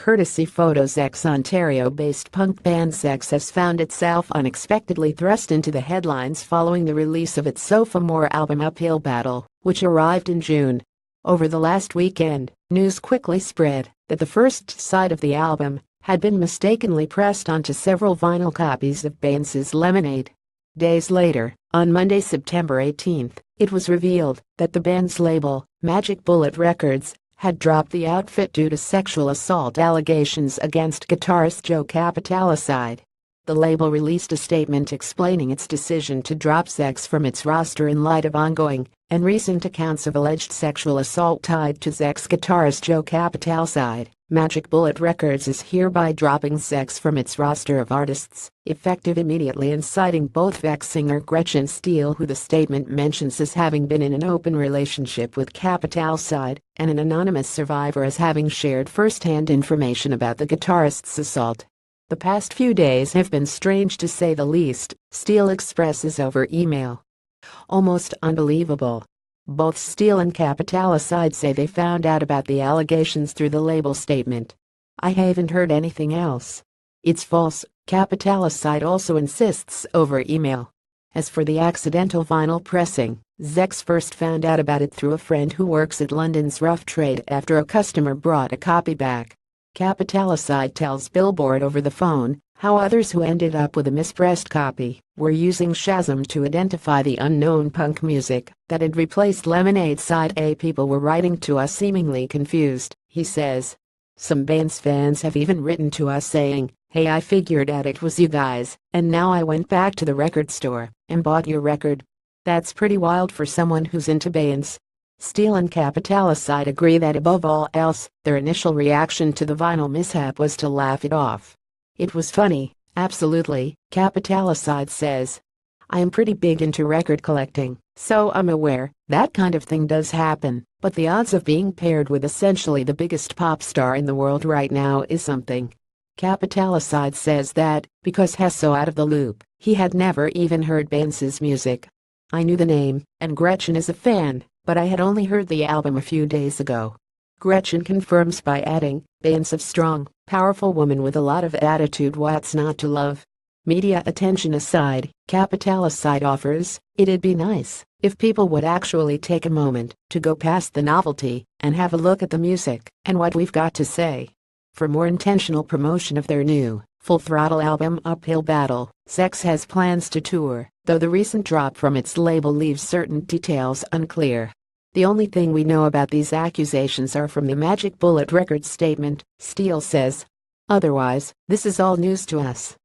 courtesy Photo Zex Ontario-based punk band Zex has found itself unexpectedly thrust into the headlines following the release of its sophomore album Uphill Battle, which arrived in June. Over the last weekend, news quickly spread that the first side of the album had been mistakenly pressed onto several vinyl copies of Beyonce's Lemonade. Days later, on Monday, September 18, it was revealed that the band's label, Magic Bullet Records, had dropped the outfit due to sexual assault allegations against guitarist Joe Capitaliside. The label released a statement explaining its decision to drop Zex from its roster in light of ongoing and recent accounts of alleged sexual assault tied to Zex guitarist Joe Capitaliside. Magic Bullet Records is hereby dropping Zex from its roster of artists, effective immediately, and citing both Zex singer Gretchen Steele, who the statement mentions as having been in an open relationship with Capitaliside, and an anonymous survivor as having shared first-hand information about the guitarist's assault. The past few days have been strange to say the least, Steele expresses over email. Almost unbelievable. Both Steele and Capitaliside say they found out about the allegations through the label statement. I haven't heard anything else. It's false, Capitaliside also insists over email. As for the accidental vinyl pressing, Zex first found out about it through a friend who works at London's Rough Trade after a customer brought a copy back. Capitaliside tells Billboard over the phone how others who ended up with a mispressed copy were using Shazam to identify the unknown punk music that had replaced Lemonade Side A. People were writing to us seemingly confused, he says. Some band's fans have even written to us saying, "Hey, I figured out it was you guys, and now I went back to the record store and bought your record." That's pretty wild for someone who's into Beyonce. Steele and Capitaliside agree that above all else, their initial reaction to the vinyl mishap was to laugh it off. "It was funny, absolutely," Capitaliside says. "I am pretty big into record collecting, so I'm aware that kind of thing does happen, but the odds of being paired with essentially the biggest pop star in the world right now is something." Capitaliside says that, because he's so out of the loop, he had never even heard Beyonce's music. "I knew the name, and Gretchen is a fan, but I had only heard the album a few days ago." Gretchen confirms by adding, "Beyonce's a strong, powerful woman with a lot of attitude, what's not to love?" Media attention aside, Capitaliside offers, "It'd be nice if people would actually take a moment to go past the novelty and have a look at the music and what we've got to say." For more intentional promotion of their new, full-throttle album Uphill Battle, Zex has plans to tour, though the recent drop from its label leaves certain details unclear. "The only thing we know about these accusations are from the Magic Bullet Records statement," Steele says. "Otherwise, this is all news to us."